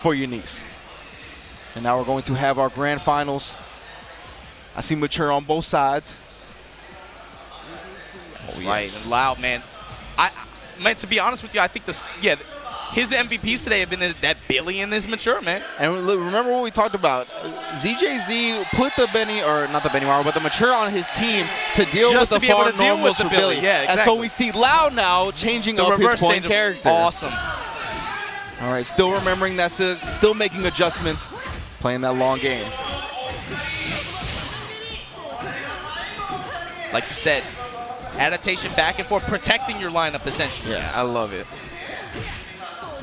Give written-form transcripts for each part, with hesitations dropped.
for your niece. And now we're going to have our grand finals. I see mature on both sides. Oh, right, and loud, man. Man, to be honest with you, I think this, his MVPs today have been that Billy and this mature, man. And remember what we talked about. ZJZ put the the mature on his team to deal with the far normals for Billy. Yeah, exactly. And so we see Lau now changing up his point character. Awesome. All right, still remembering that, still making adjustments, playing that long game. Like you said, adaptation back and forth, protecting your lineup essentially. Yeah, I love it.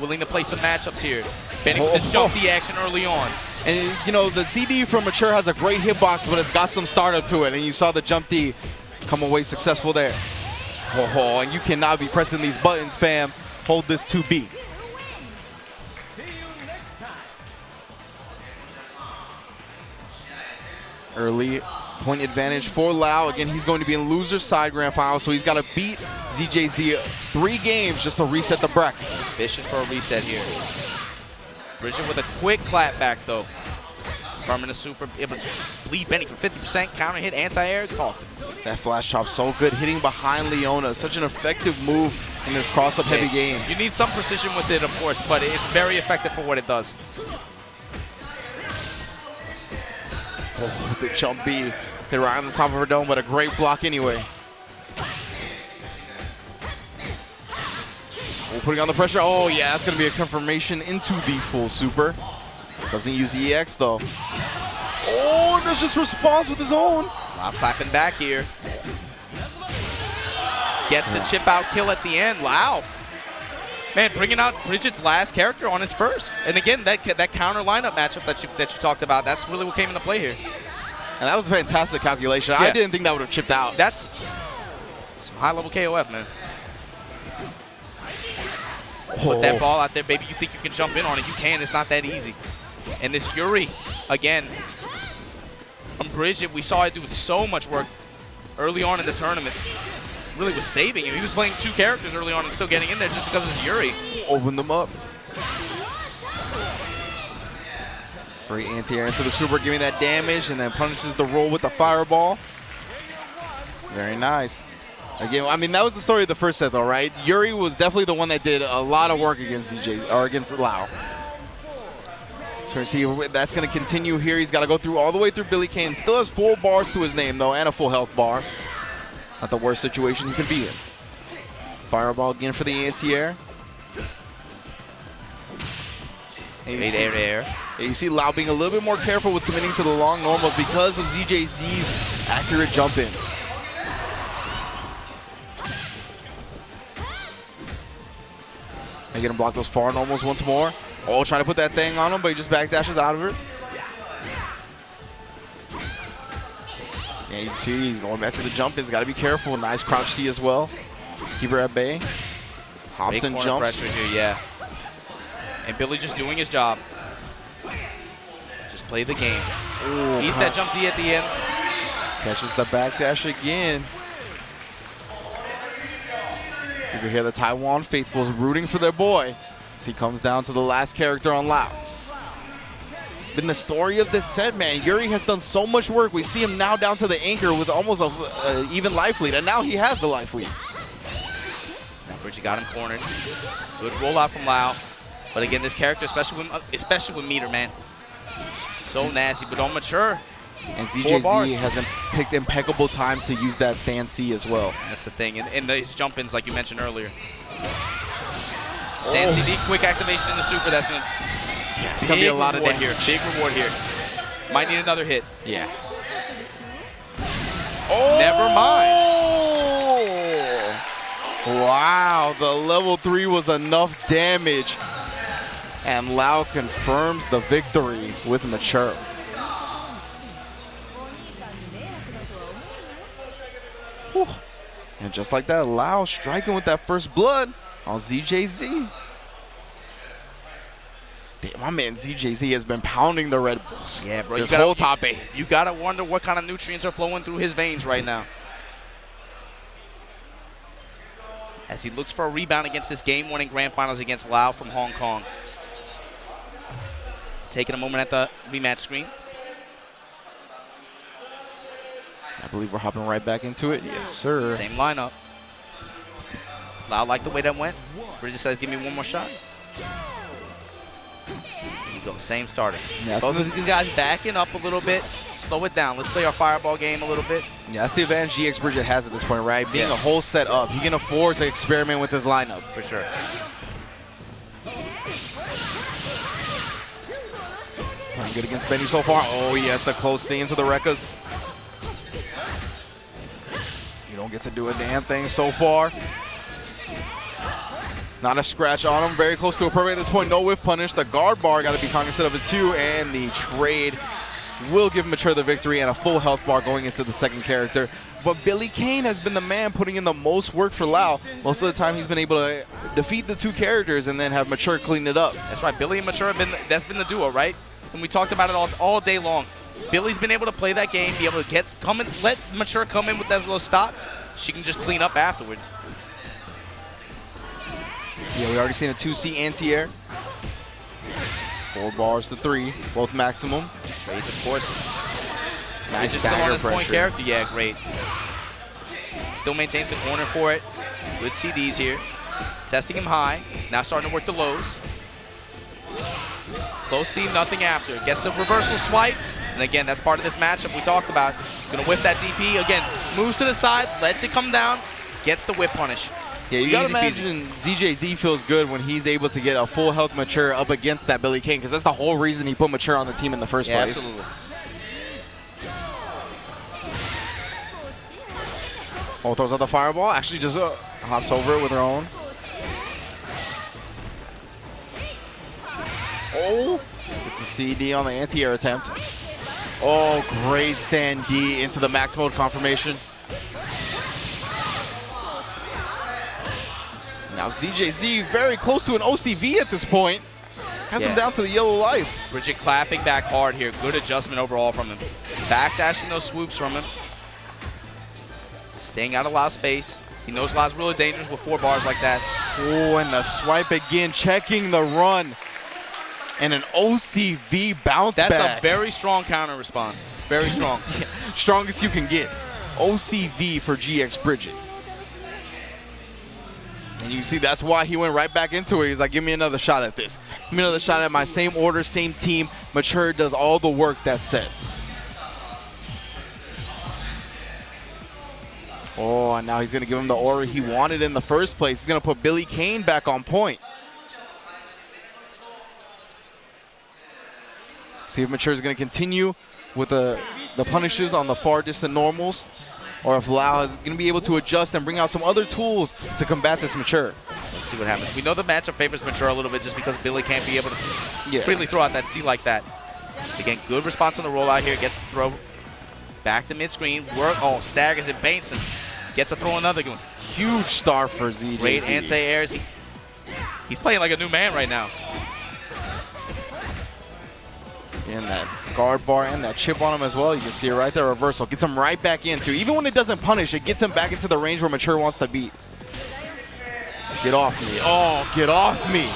Willing to play some matchups here. Betting with this jump D action early on. And, you know, the CD from Mature has a great hitbox, but it's got some startup to it. And you saw the jump D come away successful there. Oh, and you cannot be pressing these buttons, fam. Hold this 2B. Early point advantage for Lau. Again, he's going to be in loser's side grand final, so he's got to beat ZJZ 3 games just to reset the bracket. Fishing for a reset here. Bridget with a quick clap back, though. Farming a super, able to bleed Benny for 50%, counter hit, anti-air, talk. That flash chop so good, hitting behind Leona. Such an effective move in this cross-up heavy game. You need some precision with it, of course, but it's very effective for what it does. Oh, the jump B hit right on the top of her dome, but a great block anyway. Oh, putting on the pressure. Oh, yeah, that's going to be a confirmation into the full super. Doesn't use EX, though. Oh, there's just response with his own. Not clapping back here. Gets the chip out kill at the end. Wow. Man, bringing out Bridget's last character on his first. And again, that counter lineup matchup that you talked about, that's really what came into play here. And that was a fantastic calculation. Yeah. I didn't think that would have chipped out. That's some high-level KOF, man. Put that ball out there, baby. You think you can jump in on it. You can. It's not that easy. And this Yuri, again, from Bridget, we saw it do so much work early on in the tournament. Really was saving him. He was playing 2 characters early on and still getting in there just because it's Yuri. Open them up. Great anti-air into the super, giving that damage, and then punishes the roll with the fireball. Very nice. Again, I mean, that was the story of the first set, though, right? Yuri was definitely the one that did a lot of work against ZJ, or against Lau. Trying to see if that's going to continue here. He's got to go through all the way through Billy Kane. Still has 4 bars to his name, though, and a full health bar. Not the worst situation he could be in. Fireball again for the anti-air. Great air. You see Lau being a little bit more careful with committing to the long normals because of ZJZ's accurate jump-ins. They get him block those far normals once more. Oh, trying to put that thing on him, but he just backdashes out of it. Yeah, you see he's going back to the jump-ins. Got to be careful. Nice crouch C as well. Keep her at bay. Hops and jumps. Pressure here, yeah. And Billy just doing his job. Just play the game. Ooh, Eats that jump D at the end. Catches the backdash again. You can hear the Taiwan faithfuls rooting for their boy as he comes down to the last character on Lau. Been the story of this set, man. Yuri has done so much work. We see him now down to the anchor with almost an even life lead, and now he has the life lead. Now Bridget got him cornered. Good rollout from Lau. But again, this character, especially with meter, man, so nasty, but don't mature. And ZJZ has picked impeccable times to use that stand C as well. That's the thing. And his jump-ins, like you mentioned earlier. Stand CD, quick activation in the super. That's going to... Yeah, it's going to be a lot of damage here. Big reward here. Might need another hit. Yeah. Oh! Never mind. Wow, the level 3 was enough damage. And Lau confirms the victory with mature. Whew. And just like that, Lau striking with that first blood on ZJZ. Damn, my man ZJZ has been pounding the Red Bulls. Yeah, bro. This whole top 8. You got to wonder what kind of nutrients are flowing through his veins right now. As he looks for a rebound against this game-winning grand finals against Lau from Hong Kong. Taking a moment at the rematch screen. I believe we're hopping right back into it. Yes, sir. Same lineup. Lau like the way that went. Bridget says, give me one more shot. There you go, same starting. Yeah, both of these guys backing up a little bit. Slow it down. Let's play our fireball game a little bit. Yeah, that's the advantage GX Bridget has at this point, right? Being a whole set up, he can afford to experiment with his lineup. For sure. Playing good against Benny so far. Oh, yes, the close C into the Rekkas. You don't get to do a damn thing so far. Not a scratch on him. Very close to a perfect at this point. No whiff punish. The guard bar got to be cognizant of it too. And the trade will give Mature the victory and a full health bar going into the second character. But Billy Kane has been the man putting in the most work for Lau. Most of the time he's been able to defeat the two characters and then have Mature clean it up. That's right. Billy and Mature have been, that's been the duo, right? And we talked about it all day long. Billy's been able to play that game, be able to let Mature come in with those little stocks. She can just clean up afterwards. Yeah, we already seen a 2C anti-air. 4 bars to 3, both maximum. Trades, of course. Nice still on his stagger point pressure. character? Yeah, great. Still maintains the corner for it. Good CDs here. Testing him high. Now starting to work the lows. Close C, nothing after. Gets the reversal swipe. And again, that's part of this matchup we talked about. Gonna whip that DP. Again, moves to the side, lets it come down, gets the whip punish. Yeah, you gotta imagine ZJZ feels good when he's able to get a full health Mature up against that Billy King, because that's the whole reason he put Mature on the team in the first place. Absolutely. Oh, throws out the fireball. Actually just hops over it with her own. Oh, it's the CD on the anti-air attempt. Oh, great stand D into the max mode confirmation. Now ZJZ very close to an OCV at this point. Has him down to the yellow life. Bridget clapping back hard here. Good adjustment overall from him. Backdashing those swoops from him. Staying out of Lau's space. He knows Lau's really dangerous with 4 bars like that. Oh, and the swipe again, checking the run. And an OCV bounce back. That's a very strong counter response. Very strong. Yeah, strongest you can get. OCV for GX Bridget. And you see that's why he went right back into it. He's like, give me another shot at this. Give me another shot at my same order, same team. Mature does all the work that's set. Oh, and now he's going to give him the aura he wanted in the first place. He's going to put Billy Kane back on point. See if Mature is going to continue with the punishes on the far distant normals, or if Lau is going to be able to adjust and bring out some other tools to combat this Mature. Let's see what happens. We know the matchup favors Mature a little bit just because Billy can't be able to freely throw out that C like that. Again, good response on the rollout here. Gets the throw back to mid-screen. Oh, staggers and baits and gets to throw another one. Huge star for ZJZ. Great anti-airs. He's playing like a new man right now. And that guard bar and that chip on him as well. You can see it right there, reversal. Gets him right back into. Even when it doesn't punish, it gets him back into the range where Mature wants to beat. Get off me. Oh, get off me.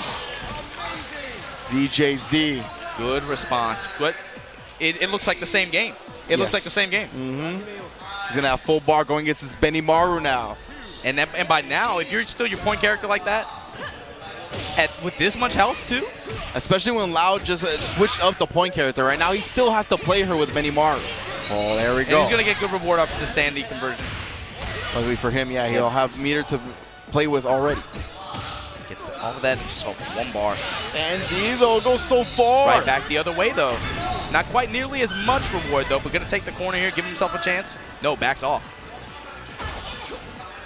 ZJZ. Good response. Good. It looks like the same game. It looks like the same game. He's going to have full bar going against this Benny Maru now. And by now, if you're still your point character like that, with this much health too? Especially when Lau just switched up the point character. Right now, he still has to play her with Benny Maru. Oh, there we go. And he's going to get good reward off the standee conversion. Luckily for him, yeah, he'll have meter to play with already. Gets all of that just off 1 bar. Standee, though, goes so far. Right back the other way, though. Not quite nearly as much reward, though, but going to take the corner here, give himself a chance. No, backs off.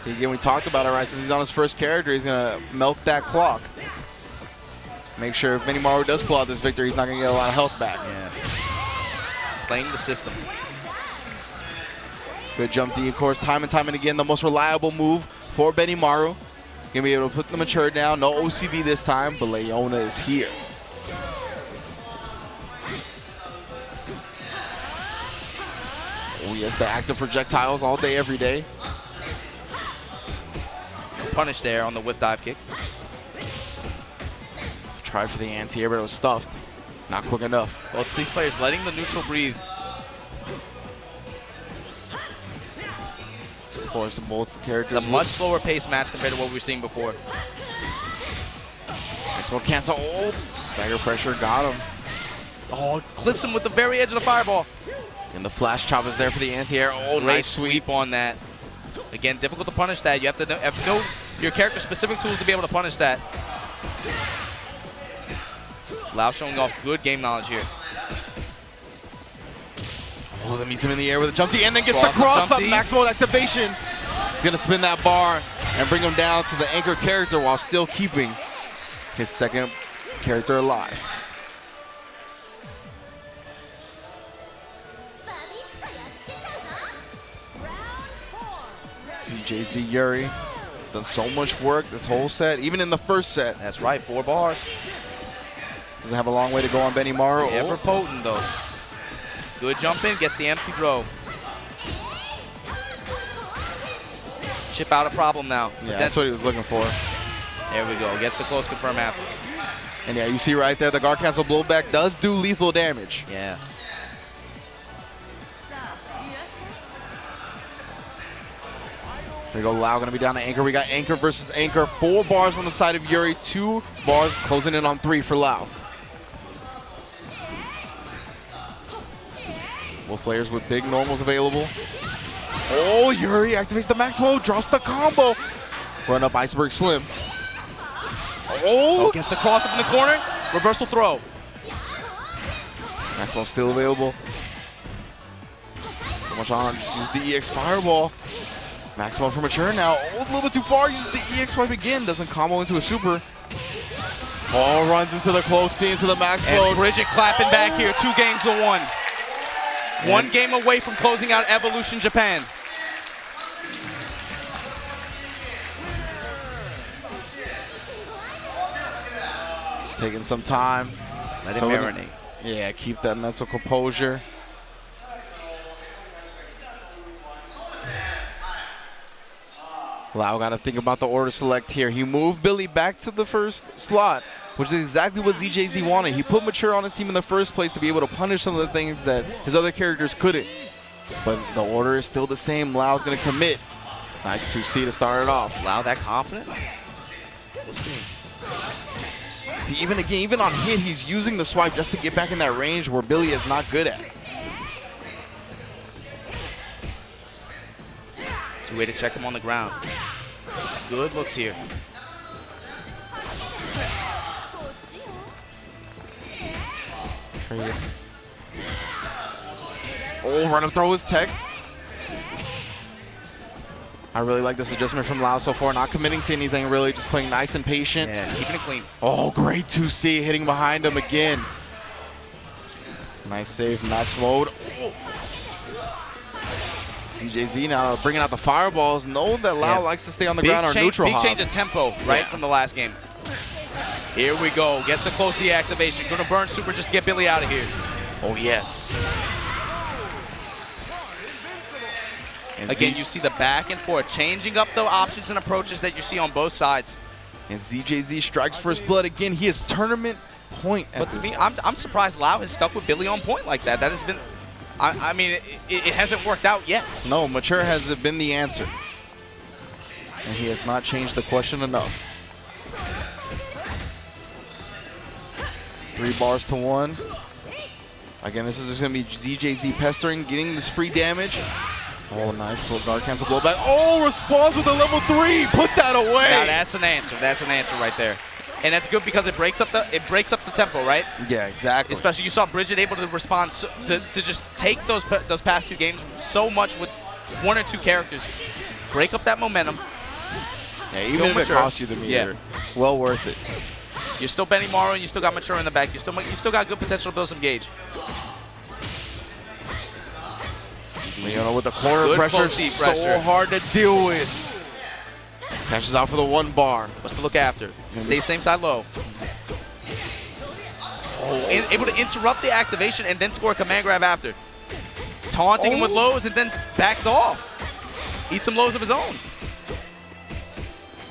Again, we talked about it, right? Since he's on his first character, he's going to melt that clock. Make sure if Benny Maru does pull out this victory, he's not going to get a lot of health back. Yeah. Playing the system. Good jump D, of course, time and again, the most reliable move for Benny Maru. Going to be able to put the Mature down. No OCV this time, but Leona is here. Oh, yes, the active projectiles all day, every day. Punish there on the whip dive kick. Tried for the anti-air, but it was stuffed. Not quick enough. Both these players letting the neutral breathe. Of course, both characters. It's a much slower paced match compared to what we were seeing before. Next one cancel. Oh, stagger pressure got him. Oh, clips him with the very edge of the fireball. And the flash chop is there for the anti-air. Oh, Great nice sweep on that. Again, difficult to punish that. You have to know your character's specific tools to be able to punish that. Lau showing off good game knowledge here. Oh, that meets him in the air with a jump D and then gets the cross up. Max mode activation. He's going to spin that bar and bring him down to the anchor character while still keeping his second character alive. ZJZ Yuri done so much work this whole set, even in the first set. That's right, 4 bars. Doesn't have a long way to go on Benimaru. Ever potent though. Good jump in, gets the empty throw. Chip out a problem now. Yeah, that's what he was looking for. There we go, gets the close confirm after. And yeah, you see right there, the guard cancel blowback does do lethal damage. Yeah. There you go, Lau gonna be down to anchor. We got anchor versus anchor. 4 bars on the side of Yuri, 2 bars closing in on 3 for Lau. Both players with big normals available. Oh, Yuri activates the max mode, drops the combo. Run up Iceberg Slim. Oh, gets the cross up in the corner, reversal throw. Max mode still available. So much on, just use the EX Fireball. Max mode for Mature now. Oh, a little bit too far, uses the EX swipe again. Doesn't combo into a super. Oh, runs into the close C, into the max mode. And Bridget clapping back here, 2 games to 1. 1 game away from closing out Evolution Japan. Taking some time. Let it marinate. Yeah, keep that mental composure. Lau got to think about the order select here. He moved Billy back to the first slot, which is exactly what ZJZ wanted. He put Mature on his team in the first place to be able to punish some of the things that his other characters couldn't. But the order is still the same. Lau's going to commit. Nice 2C to start it off. Lau that confident? Let's see. See, even on hit, he's using the swipe just to get back in that range where Billy is not good at. It's a way to check him on the ground. Good looks here. Oh, run up throw is teched. I really like this adjustment from Lau so far. Not committing to anything really, just playing nice and patient. Yeah, keeping it clean. Oh, great 2C, hitting behind him again. Nice save, max mode. Oh. ZJZ now bringing out the fireballs. Know that Lau likes to stay on the ground or neutral hop. Big change of tempo, right, from the last game. Here we go. Gets the close to activation. Gonna burn super just to get Billy out of here. Oh, yes. And again, you see the back and forth, changing up the options and approaches that you see on both sides. And ZJZ strikes first blood again. He is tournament point. But to me, I'm surprised Lau has stuck with Billy on point like that. That has been, I mean, it hasn't worked out yet. No, Mature has been the answer. And he has not changed the question enough. 3 bars to 1. Again, this is just going to be ZJZ pestering, getting this free damage. Oh, nice. Guard cancel blowback. Oh, responds with a level 3. Put that away. Now that's an answer. That's an answer right there. And that's good because it breaks up the tempo, right? Yeah, exactly. Especially you saw Bridget able to respond to just take those past 2 games so much with 1 or 2 characters. Break up that momentum. Yeah, even if it costs you the meter, well worth it. You're still Benimaru and you still got Mature in the back. You still got good potential to build some gauge. Leona with the corner pressure, so hard to deal with. Cashes out for the 1 bar. What's to look after? Stay same side low. Oh, able to interrupt the activation and then score a command grab after. Taunting him with lows and then backs off. Eats some lows of his own.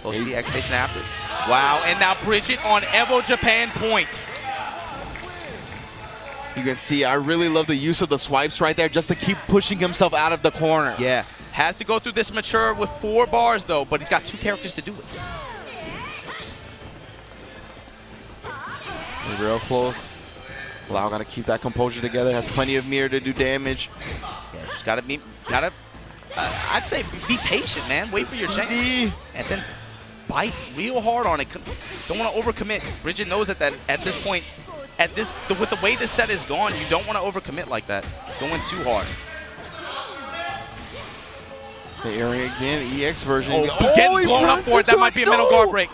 We'll see activation after. Wow, and now Bridget on EVO Japan point. You can see I really love the use of the swipes right there just to keep pushing himself out of the corner. Yeah. Has to go through this mature with 4 bars, though, but he's got 2 characters to do it. Real close. Lau got to keep that composure together. Has plenty of mirror to do damage. Yeah, just got to I'd say be patient, man. Wait for your chance. And then bite real hard on it. Don't want to overcommit. Bridget knows that at this point, with the way this set is gone, you don't want to overcommit like that. Going too hard. The area again, EX version. Getting blown up for it. That might be a middle guard break.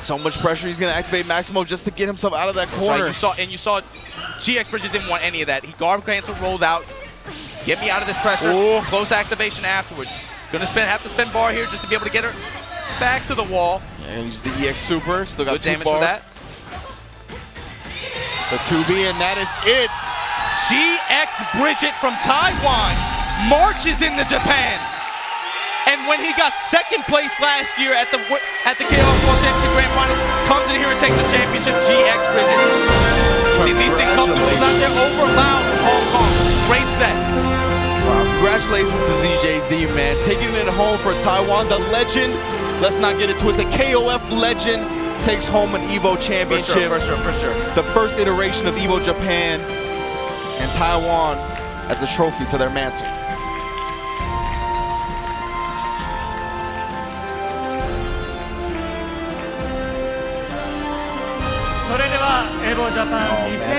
So much pressure. He's going to activate Maximo just to get himself out of that corner. Right. You saw GX Bridget didn't want any of that. He guard cancel, rolled out. Get me out of this pressure. Ooh. Close activation afterwards. Gonna have to spend bar here just to be able to get her back to the wall. And use the EX super. Still got good 2 damage bars. for that. The 2B, and that is it. GX Bridget from Taiwan marches into Japan. And when he got 2nd place last year at the KOF World Championship Grand Finals, comes in here and takes the championship. GX Bridget. See these things come out there over Laos from Hong Kong. Great set. Wow, congratulations to ZJZ, man. Taking it home for Taiwan. The legend, let's not get it twisted, KOF legend takes home an EVO championship. For sure. The first iteration of EVO Japan, and Taiwan as a trophy to their mantle.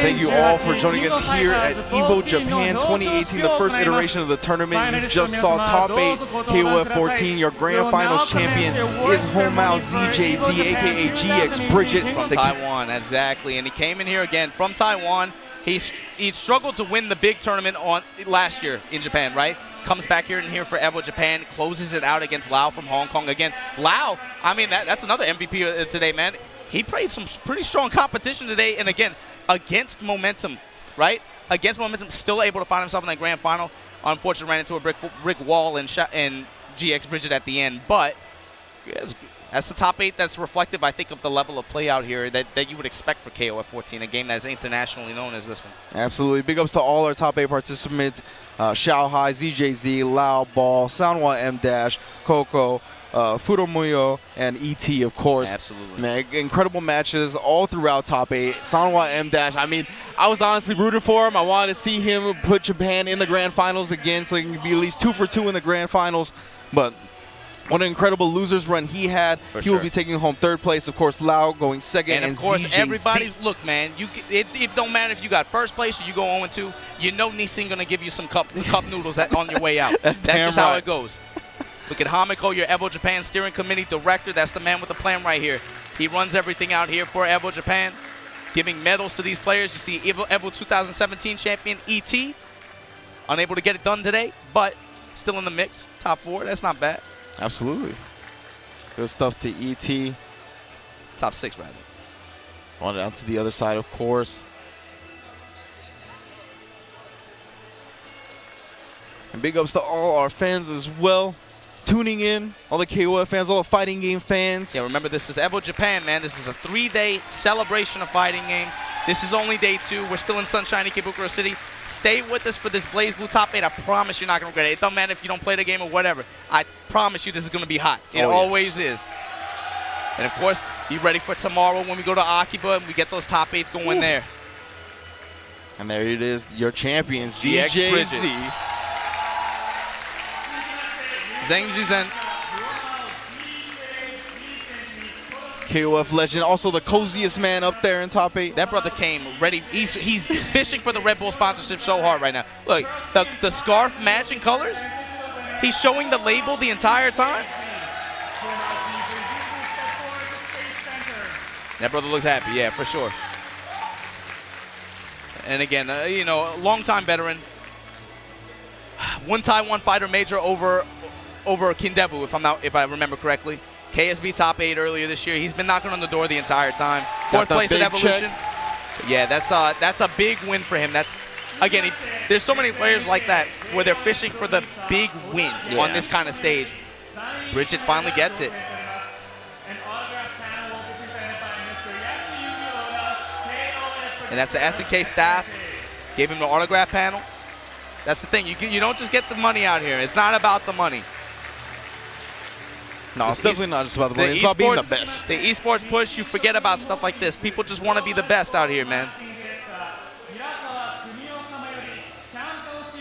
Thank you all for joining us here at EVO Japan 2018, the first iteration of the tournament. You just saw top 8 KOF 14. Your grand finals champion is Homao ZJZ, aka GX Bridget from Taiwan. Exactly, and he came in here again from Taiwan. He struggled to win the big tournament last year in Japan, right? Comes back here for EVO Japan, closes it out against Lau from Hong Kong. Again, Lau, I mean, that's another MVP today, man. He played some pretty strong competition today, and again, against momentum, right? Against momentum, still able to find himself in that grand final. Unfortunately, ran into a brick wall and GX Bridget at the end, but that's the top 8 that's reflective, I think, of the level of play out here that you would expect for KOF 14, a game that's internationally known as this one. Absolutely. Big ups to all our top 8 participants. Xiao Hai, ZJZ, Lao Ball, Sanwa M-Dash, Coco, Fudomuyo, and ET, of course. Absolutely. Man, incredible matches all throughout top 8. Sanwa M-Dash, I mean, I was honestly rooted for him. I wanted to see him put Japan in the grand finals again so he can be at least 2 for 2 in the grand finals. But what an incredible losers run he had. He will be taking home 3rd place. Of course, Lau going 2nd, and of course, ZJZ. everybody's look, man. It don't matter if you got 1st place or you go 0-2. You know Nissin gonna give you some cup noodles on your way out. That's just how it goes. Look at Hamiko, your EVO Japan steering committee director. That's the man with the plan right here. He runs everything out here for EVO Japan, giving medals to these players. You see EVO 2017 champion ET, unable to get it done today, but still in the mix. Top 4, that's not bad. Absolutely. Good stuff to ET. Top 6, rather. On down to the other side, of course. And big ups to all our fans as well. Tuning in, all the KOF fans, all the fighting game fans. Yeah, remember, this is EVO Japan, man. This is a 3-day celebration of fighting games. This is only day 2. We're still in sunshiny Ikebukuro City. Stay with us for this Blaze Blue Top 8. I promise you're not going to regret it. It doesn't matter if you don't play the game or whatever. I promise you this is going to be hot. It always is. And, of course, be ready for tomorrow when we go to Akiba and we get those top 8s going there. And there it is, your champion, ZJZ. ZJZ. KOF legend, also the coziest man up there in top 8. That brother came ready. He's fishing for the Red Bull sponsorship so hard right now. Look, the scarf matching colors. He's showing the label the entire time. That brother looks happy, yeah, for sure. And again, you know, longtime veteran. One Taiwan fighter major over Kindebu, if I remember correctly. KSB top 8 earlier this year. He's been knocking on the door the entire time. 4th place at Evolution. Yeah, that's a big win for him. That's again, there's so many players like that where they're fishing for the big win on this kind of stage. Bridget finally gets it. And that's the SNK staff. Gave him the autograph panel. That's the thing. You don't just get the money out here. It's not about the money. No, it's definitely not just about the money. It's about being the best. The esports push, you forget about stuff like this. People just want to be the best out here, man.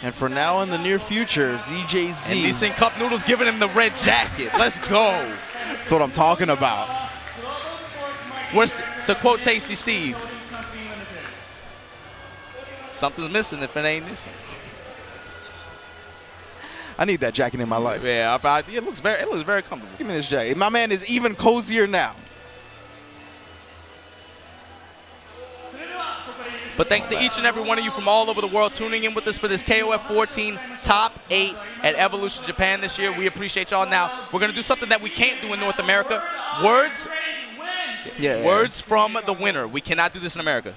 And for now, in the near future, ZJZ. And Lee Cup Noodles giving him the red jacket. Let's go. That's what I'm talking about. To quote Tasty Steve, something's missing if it ain't this. I need that jacket in my life. Yeah, it looks very comfortable. Give me this jacket. My man is even cozier now. But thanks to each and every one of you from all over the world tuning in with us for this KOF 14 Top 8 at Evolution Japan this year. We appreciate y'all. Now, we're going to do something that we can't do in North America. Words from the winner. We cannot do this in America.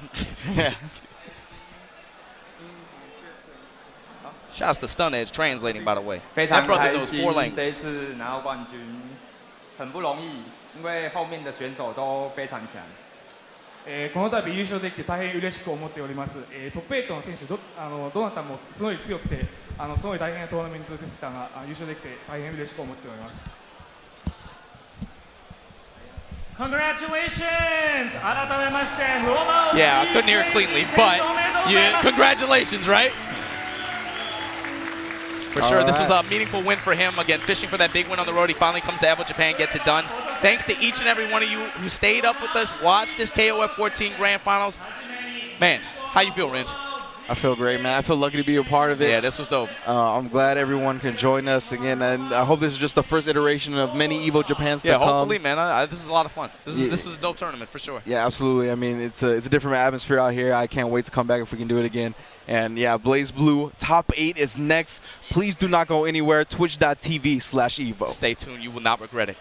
Shouts to Stun Edge translating, by the way. That brother knows 4 languages. 这一次拿到冠军很不容易，因为后面的选手都非常強。この度優勝できて大変嬉しく思っております。トップ8の選手どなたもすごい強くて、すごい大変なトーナメントでしたが、優勝できて大変嬉しく思っております。Congratulations! 改めまして、Yeah, I couldn't hear it cleanly, but congratulations, right? For sure, this was a meaningful win for him. Again, fishing for that big win on the road. He finally comes to Evo Japan, gets it done. Thanks to each and every one of you who stayed up with us, watched this KOF 14 Grand Finals. Man, how you feel, Ringe? I feel great, man. I feel lucky to be a part of it. Yeah, this was dope. I'm glad everyone can join us again, and I hope this is just the first iteration of many EVO Japans to come. Yeah, hopefully, man. This is a lot of fun. This is a dope tournament for sure. Yeah, absolutely. I mean, it's a different atmosphere out here. I can't wait to come back if we can do it again. And yeah, Blaze Blue Top 8 is next. Please do not go anywhere. Twitch.tv/EVO. Stay tuned. You will not regret it.